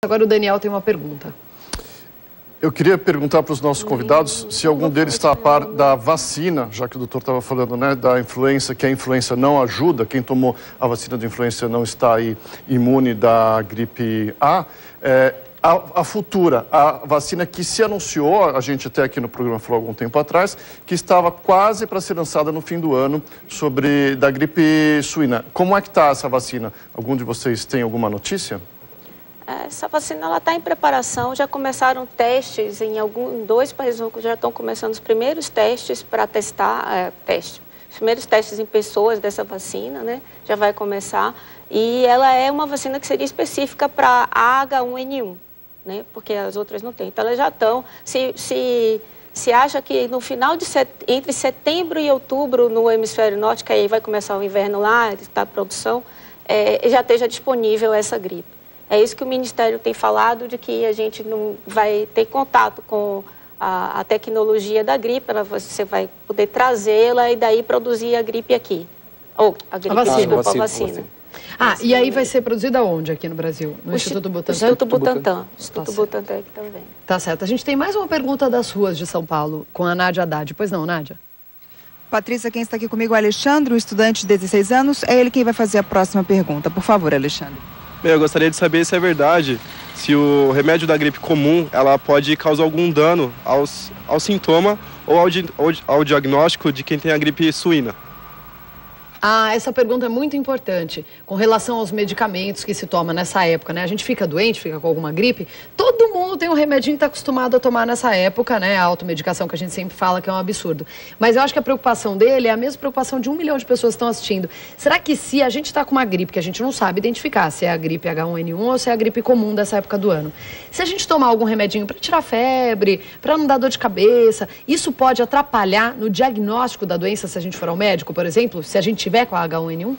Agora o Daniel tem uma pergunta. Eu queria perguntar para os nossos convidados se algum deles está a par da vacina, já que o doutor estava falando, né, da influenza, que a influenza não ajuda, quem tomou a vacina de influenza não está aí imune da gripe A. A futura, a vacina que se anunciou, a gente até aqui no programa falou algum tempo atrás, que estava quase para ser lançada no fim do ano da gripe suína. Como é que está essa vacina? Algum de vocês tem alguma notícia? Essa vacina está em preparação, já começaram testes em dois países, já estão começando os primeiros testes para testar, os primeiros testes em pessoas dessa vacina, né? Já vai começar, e ela é uma vacina que seria específica para H1N1, né? Porque as outras não têm. Então elas já estão, se acha que no final entre setembro e outubro no hemisfério norte, que aí vai começar o inverno lá, está a produção, já esteja disponível essa gripe. É isso que o Ministério tem falado, de que a gente não vai ter contato com a tecnologia da gripe, você vai poder trazê-la e daí produzir a gripe aqui. Ou a vacina. E aí vai ser produzida onde aqui no Brasil? No Instituto Butantan? Instituto Butantan. Instituto Butantan aqui também. Tá certo. A gente tem mais uma pergunta das ruas de São Paulo, com a Nádia Haddad. Pois não, Nádia? Patrícia, quem está aqui comigo é o Alexandre, um estudante de 16 anos. É ele quem vai fazer a próxima pergunta. Por favor, Alexandre. Eu gostaria de saber se é verdade, se o remédio da gripe comum, ela pode causar algum dano ao sintoma ou ao diagnóstico de quem tem a gripe suína. Essa pergunta é muito importante, com relação aos medicamentos que se toma nessa época, né? A gente fica doente, fica com alguma gripe, todo mundo tem um remedinho que está acostumado a tomar nessa época, né? A automedicação que a gente sempre fala que é um absurdo. Mas eu acho que a preocupação dele é a mesma preocupação de 1 milhão de pessoas que estão assistindo. Será que se a gente está com uma gripe que a gente não sabe identificar se é a gripe H1N1 ou se é a gripe comum dessa época do ano, se a gente tomar algum remedinho para tirar febre, para não dar dor de cabeça, isso pode atrapalhar no diagnóstico da doença se a gente for ao médico, por exemplo, se a gente tiver com a H1N1?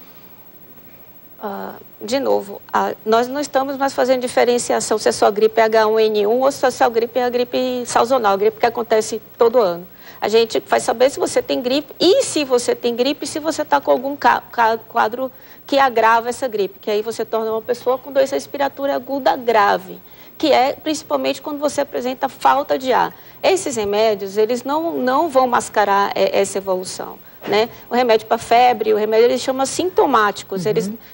De novo, nós não estamos mais fazendo diferenciação se a sua gripe é H1N1 ou se a sua gripe é a gripe sazonal, a gripe que acontece todo ano. A gente vai saber se você tem gripe e se você tem gripe, se você está com algum quadro que agrava essa gripe, que aí você torna uma pessoa com doença respiratória aguda grave, que é principalmente quando você apresenta falta de ar. Esses remédios, eles não vão mascarar essa evolução, né? O remédio para febre, o remédio, eles chamam sintomáticos.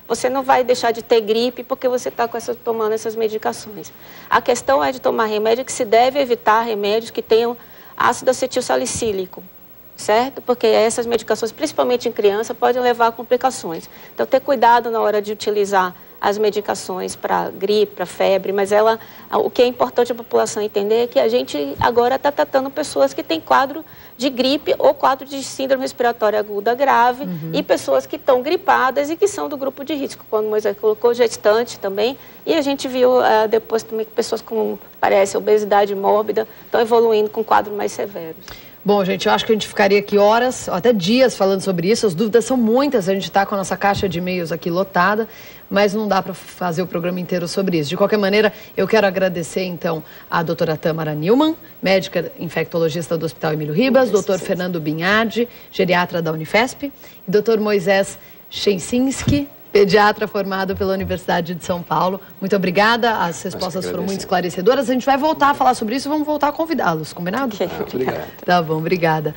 Você não vai deixar de ter gripe porque você está tomando essas medicações. A questão é de tomar remédio que se deve evitar remédios que tenham ácido acetilsalicílico, certo? Porque essas medicações, principalmente em criança, podem levar a complicações. Então, ter cuidado na hora de utilizar as medicações para gripe, para febre, mas o que é importante a população entender é que a gente agora está tratando pessoas que têm quadro de gripe ou quadro de síndrome respiratória aguda grave e pessoas que estão gripadas e que são do grupo de risco, quando o Moisés colocou, gestante também, e a gente viu depois também que pessoas com, parece, obesidade mórbida estão evoluindo com quadros mais severos. Bom, gente, eu acho que a gente ficaria aqui horas, até dias falando sobre isso. As dúvidas são muitas, a gente está com a nossa caixa de e-mails aqui lotada, mas não dá para fazer o programa inteiro sobre isso. De qualquer maneira, eu quero agradecer, então, a doutora Tamara Newman, médica infectologista do Hospital Emílio Ribas, doutor Fernando Binhardi, geriatra da Unifesp, e doutor Moisés Chensinski, pediatra formado pela Universidade de São Paulo. Muito obrigada, as respostas foram muito esclarecedoras. A gente vai voltar a falar sobre isso e vamos voltar a convidá-los, combinado? Obrigada. Tá bom, obrigada.